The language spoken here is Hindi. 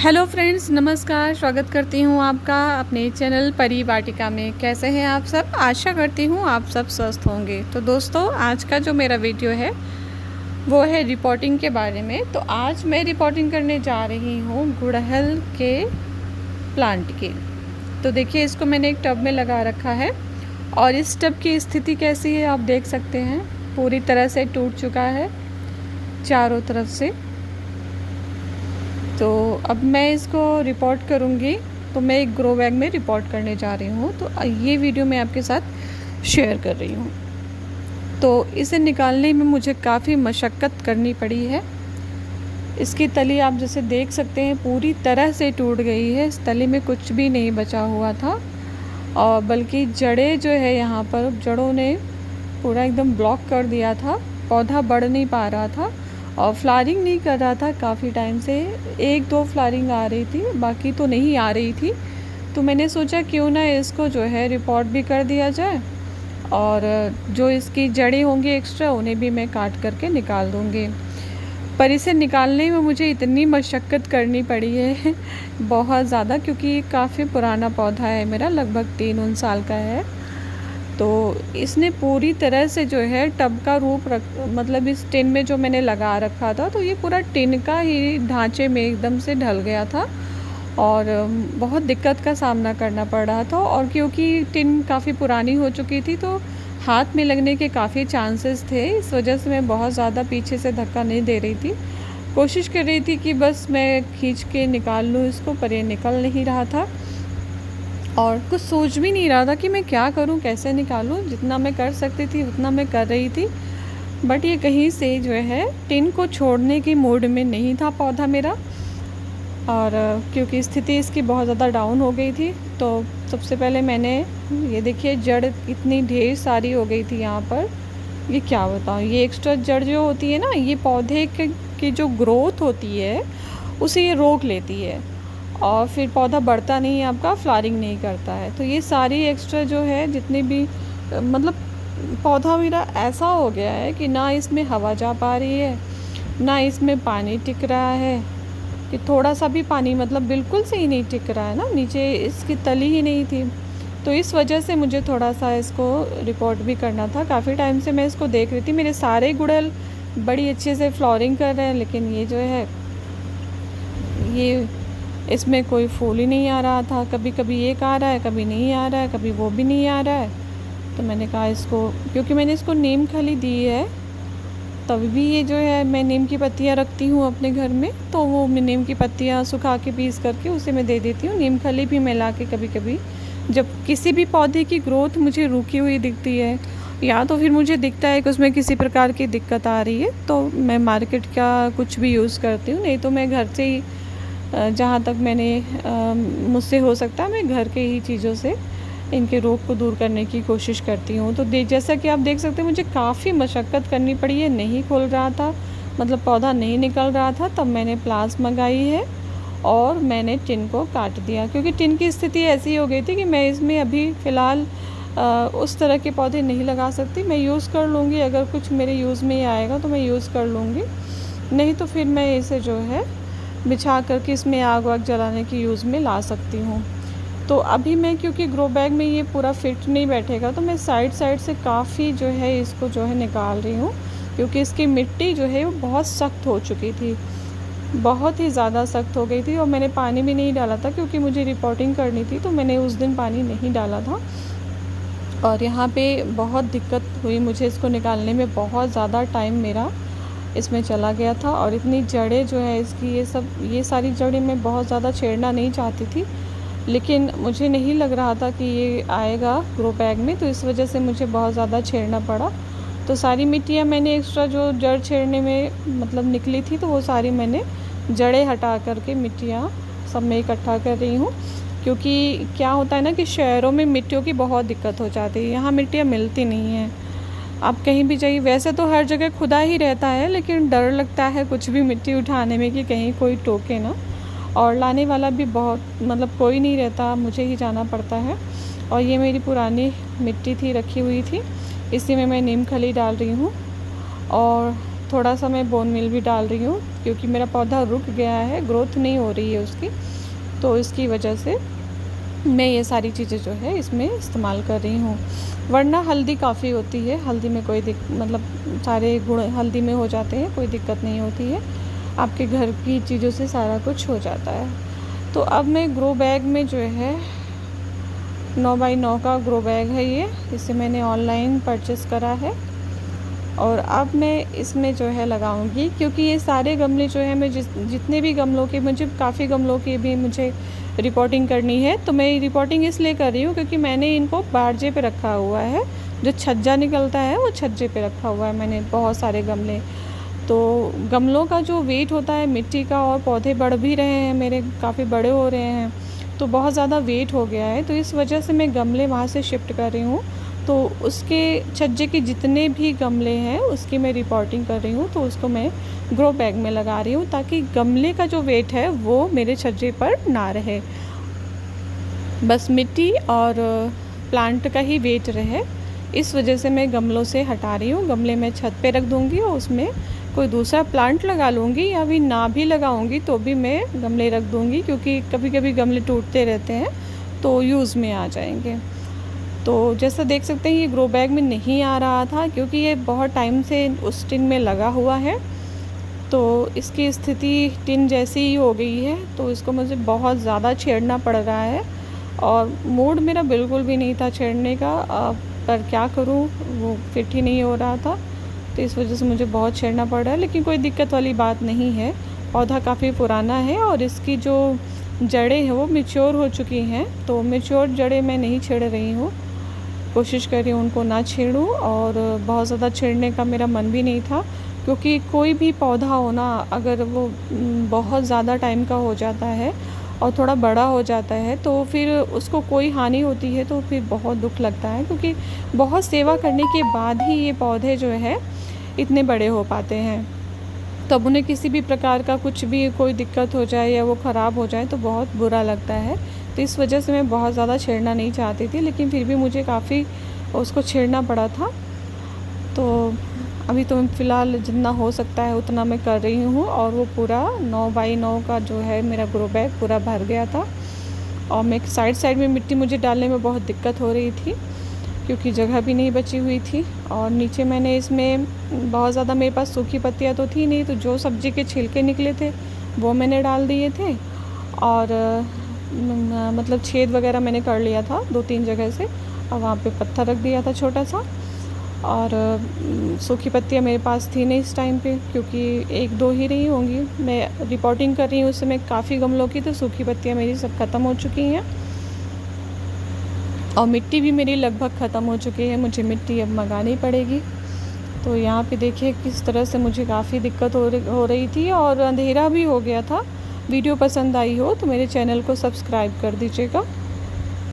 हेलो फ्रेंड्स, नमस्कार। स्वागत करती हूँ आपका अपने चैनल परी वाटिका में। कैसे हैं आप सब? आशा करती हूँ आप सब स्वस्थ होंगे। तो दोस्तों, आज का जो मेरा वीडियो है वो है रिपोर्टिंग के बारे में। तो आज मैं रिपोर्टिंग करने जा रही हूँ गुड़हल के प्लांट की। तो देखिए, इसको मैंने एक टब में लगा रखा है और इस टब की स्थिति कैसी है आप देख सकते हैं। पूरी तरह से टूट चुका है चारों तरफ से। तो अब मैं इसको रिपोर्ट करूँगी। तो मैं एक ग्रो बैग में रिपोर्ट करने जा रही हूँ। तो ये वीडियो मैं आपके साथ शेयर कर रही हूँ। तो इसे निकालने में मुझे काफ़ी मशक्क़त करनी पड़ी है। इसकी तली आप जैसे देख सकते हैं पूरी तरह से टूट गई है। इस तली में कुछ भी नहीं बचा हुआ था और बल्कि जड़ें जो है यहाँ पर जड़ों ने पूरा एकदम ब्लॉक कर दिया था। पौधा बढ़ नहीं पा रहा था और फ्लावरिंग नहीं कर रहा था काफ़ी टाइम से। एक दो फ्लावरिंग आ रही थी, बाकी तो नहीं आ रही थी। तो मैंने सोचा क्यों ना इसको जो है रिपोर्ट भी कर दिया जाए और जो इसकी जड़ें होंगी एक्स्ट्रा उन्हें भी मैं काट करके निकाल दूँगी। पर इसे निकालने में मुझे इतनी मशक्क़त करनी पड़ी है बहुत ज़्यादा, क्योंकि ये काफ़ी पुराना पौधा है मेरा, लगभग 3 साल का है। तो इसने पूरी तरह से जो है टब का रूप मतलब इस टिन में जो मैंने लगा रखा था, तो ये पूरा टिन का ही ढांचे में एकदम से ढल गया था और बहुत दिक्कत का सामना करना पड़ रहा था। और क्योंकि टिन काफ़ी पुरानी हो चुकी थी तो हाथ में लगने के काफ़ी चांसेस थे। इस वजह से मैं बहुत ज़्यादा पीछे से धक्का नहीं दे रही थी। कोशिश कर रही थी कि बस मैं खींच के निकाल लूँ इसको, पर ये निकल नहीं रहा था और कुछ सोच भी नहीं रहा था कि मैं क्या करूं, कैसे निकालूं। जितना मैं कर सकती थी उतना मैं कर रही थी, बट ये कहीं से जो है टिन को छोड़ने की मूड में नहीं था पौधा मेरा। और क्योंकि स्थिति इसकी बहुत ज़्यादा डाउन हो गई थी, तो सबसे पहले मैंने ये देखिए जड़ इतनी ढेर सारी हो गई थी यहाँ पर। ये क्या बताऊँ, ये एक्स्ट्रा जड़ जो होती है ना, ये पौधे की जो ग्रोथ होती है उसे ये रोक लेती है और फिर पौधा बढ़ता नहीं है आपका, फ्लावरिंग नहीं करता है। तो ये सारी एक्स्ट्रा जो है जितनी भी मतलब पौधा मेरा ऐसा हो गया है कि ना इसमें हवा जा पा रही है, ना इसमें पानी टिक रहा है कि थोड़ा सा भी पानी, मतलब बिल्कुल से ही नहीं टिक रहा है ना, नीचे इसकी तली ही नहीं थी। तो इस वजह से मुझे थोड़ा सा इसको रिपोर्ट भी करना था। काफ़ी टाइम से मैं इसको देख रही थी, मेरे सारे गुड़हल बड़ी अच्छे से फ्लावरिंग कर रहे हैं, लेकिन ये जो है ये इसमें कोई फूल ही नहीं आ रहा था। कभी कभी एक आ रहा है, कभी नहीं आ रहा है, कभी वो भी नहीं आ रहा है। तो मैंने कहा इसको, क्योंकि मैंने इसको नीम खली दी है, तभी भी ये जो है मैं नीम की पत्तियाँ रखती हूँ अपने घर में, तो वो मैं नीम की पत्तियाँ सुखा के पीस करके उसे मैं दे देती हूँ। नीम खली भी मैं ला के कभी कभी, जब किसी भी पौधे की ग्रोथ मुझे रुकी हुई दिखती है या तो फिर मुझे दिखता है कि उसमें किसी प्रकार की दिक्कत आ रही है, तो मैं मार्केट का कुछ भी यूज़ करती हूँ। नहीं तो मैं घर से ही जहाँ तक मैंने मुझसे हो सकता है मैं घर के ही चीज़ों से इनके रोग को दूर करने की कोशिश करती हूँ। तो जैसा कि आप देख सकते हैं मुझे काफ़ी मशक्क़त करनी पड़ी है। नहीं खुल रहा था, मतलब पौधा नहीं निकल रहा था, तब मैंने प्लास मंगाई है और मैंने टिन को काट दिया, क्योंकि टिन की स्थिति ऐसी हो गई थी कि मैं इसमें अभी फ़िलहाल उस तरह के पौधे नहीं लगा सकती। मैं यूज़ कर लूँगी, अगर कुछ मेरे यूज़ में आएगा तो मैं यूज़ कर लूँगी, नहीं तो फिर मैं इसे जो है बिछा करके इसमें आग वाग जलाने की यूज़ में ला सकती हूँ। तो अभी मैं, क्योंकि ग्रो बैग में ये पूरा फिट नहीं बैठेगा, तो मैं साइड साइड से काफ़ी जो है इसको जो है निकाल रही हूँ, क्योंकि इसकी मिट्टी जो है वो बहुत सख्त हो चुकी थी, बहुत ही ज़्यादा सख्त हो गई थी। और मैंने पानी भी नहीं डाला था क्योंकि मुझे रिपोर्टिंग करनी थी, तो मैंने उस दिन पानी नहीं डाला था। और यहाँ पे बहुत दिक्कत हुई मुझे इसको निकालने में, बहुत ज़्यादा टाइम मेरा इसमें चला गया था। और इतनी जड़ें जो है इसकी, ये सारी जड़ें मैं बहुत ज़्यादा छेड़ना नहीं चाहती थी, लेकिन मुझे नहीं लग रहा था कि ये आएगा ग्रो बैग में, तो इस वजह से मुझे बहुत ज़्यादा छेड़ना पड़ा। तो सारी मिट्टियाँ मैंने एक्स्ट्रा जो जड़ छेड़ने में मतलब निकली थी, तो वो सारी मैंने जड़ें हटा करके मिट्टियाँ सब मैं इकट्ठा कर रही हूँ। क्योंकि क्या होता है ना कि शहरों में मिट्टियों की बहुत दिक्कत हो जाती है, यहाँ मिट्टियाँ मिलती नहीं हैं। आप कहीं भी जाइए, वैसे तो हर जगह खुदा ही रहता है, लेकिन डर लगता है कुछ भी मिट्टी उठाने में कि कहीं कोई टोके ना। और लाने वाला भी बहुत, मतलब कोई नहीं रहता, मुझे ही जाना पड़ता है। और ये मेरी पुरानी मिट्टी थी, रखी हुई थी, इसी में मैं नीम खली डाल रही हूँ और थोड़ा सा मैं बोन मील भी डाल रही हूँ, क्योंकि मेरा पौधा रुक गया है, ग्रोथ नहीं हो रही है उसकी, तो इसकी वजह से मैं ये सारी चीज़ें जो है इसमें इस्तेमाल कर रही हूँ। वरना हल्दी काफ़ी होती है, हल्दी में कोई मतलब सारे गुण हल्दी में हो जाते हैं, कोई दिक्कत नहीं होती है, आपके घर की चीज़ों से सारा कुछ हो जाता है। तो अब मैं ग्रो बैग में जो है 9x9 का ग्रो बैग है ये, इसे मैंने ऑनलाइन परचेज़ करा है। और अब मैं इसमें जो है लगाऊंगी, क्योंकि ये सारे गमले जो है मैं जितने भी गमलों के, मुझे काफ़ी गमलों की भी मुझे रिपोर्टिंग करनी है। तो मैं रिपोर्टिंग इसलिए कर रही हूँ क्योंकि मैंने इनको बारजे पे रखा हुआ है, जो छज्जा निकलता है वो छज्जे पे रखा हुआ है मैंने बहुत सारे गमले। तो गमलों का जो वेट होता है मिट्टी का, और पौधे बढ़ भी रहे हैं मेरे, काफ़ी बड़े हो रहे हैं, तो बहुत ज़्यादा वेट हो गया है, तो इस वजह से मैं गमले वहाँ से शिफ्ट कर रही हूँ। तो उसके छज्जे के जितने भी गमले हैं उसकी मैं रिपोर्टिंग कर रही हूँ, तो उसको मैं ग्रो बैग में लगा रही हूँ, ताकि गमले का जो वेट है वो मेरे छज्जे पर ना रहे, बस मिट्टी और प्लांट का ही वेट रहे। इस वजह से मैं गमलों से हटा रही हूँ। गमले मैं छत पे रख दूँगी और उसमें कोई दूसरा प्लांट लगा लूँगी, या भी ना भी लगाऊँगी तो भी मैं गमले रख दूँगी, क्योंकि कभी कभी गमले टूटते रहते हैं तो यूज़ में आ जाएंगे। तो जैसा देख सकते हैं ये ग्रो बैग में नहीं आ रहा था, क्योंकि ये बहुत टाइम से उस टिन में लगा हुआ है, तो इसकी स्थिति टिन जैसी ही हो गई है, तो इसको मुझे बहुत ज़्यादा छेड़ना पड़ रहा है, और मूड मेरा बिल्कुल भी नहीं था छेड़ने का, पर क्या करूं, वो फिट ही नहीं हो रहा था, तो इस वजह से मुझे बहुत छेड़ना पड़ रहा है। लेकिन कोई दिक्कत वाली बात नहीं है, पौधा काफ़ी पुराना है और इसकी जो जड़ें हैं वो मैच्योर हो चुकी हैं, तो मैच्योर जड़ें मैं नहीं छेड़ रही हूँ, कोशिश कर रही हूँ उनको ना छेड़ूँ, और बहुत ज़्यादा छेड़ने का मेरा मन भी नहीं था, क्योंकि कोई भी पौधा हो ना, अगर वो बहुत ज़्यादा टाइम का हो जाता है और थोड़ा बड़ा हो जाता है तो फिर उसको कोई हानि होती है तो फिर बहुत दुख लगता है, क्योंकि बहुत सेवा करने के बाद ही ये पौधे जो है इतने बड़े हो पाते हैं। तब उन्हें किसी भी प्रकार का कुछ भी कोई दिक्कत हो जाए या वो ख़राब हो जाए तो बहुत बुरा लगता है। तो इस वजह से मैं बहुत ज़्यादा छेड़ना नहीं चाहती थी, लेकिन फिर भी मुझे काफ़ी उसको छेड़ना पड़ा था। तो अभी तो फ़िलहाल जितना हो सकता है उतना मैं कर रही हूँ, और वो पूरा 9x9 का जो है मेरा ग्रो बैग पूरा भर गया था। और मैं साइड में मिट्टी मुझे डालने में बहुत दिक्कत हो रही थी, क्योंकि जगह भी नहीं बची हुई थी। और नीचे मैंने इसमें बहुत ज़्यादा, मेरे पास सूखी पत्तियाँ तो थी नहीं, तो जो सब्ज़ी के छिलके निकले थे वो मैंने डाल दिए थे, और मतलब छेद वगैरह मैंने कर लिया था 2-3 जगह से, और वहाँ पे पत्थर रख दिया था छोटा सा। और सूखी पत्तियाँ मेरे पास थी नहीं इस टाइम पे, क्योंकि 1-2 ही रही होंगी, मैं रिपोर्टिंग कर रही हूँ उस समय काफ़ी गमलों की, तो सूखी पत्तियाँ मेरी सब ख़त्म हो चुकी हैं, और मिट्टी भी मेरी लगभग ख़त्म हो चुकी है, मुझे मिट्टी अब मंगानी पड़ेगी। तो यहाँ पे देखिए किस तरह से मुझे काफ़ी दिक्कत हो रही थी, और अंधेरा भी हो गया था। वीडियो पसंद आई हो तो मेरे चैनल को सब्सक्राइब कर दीजिएगा।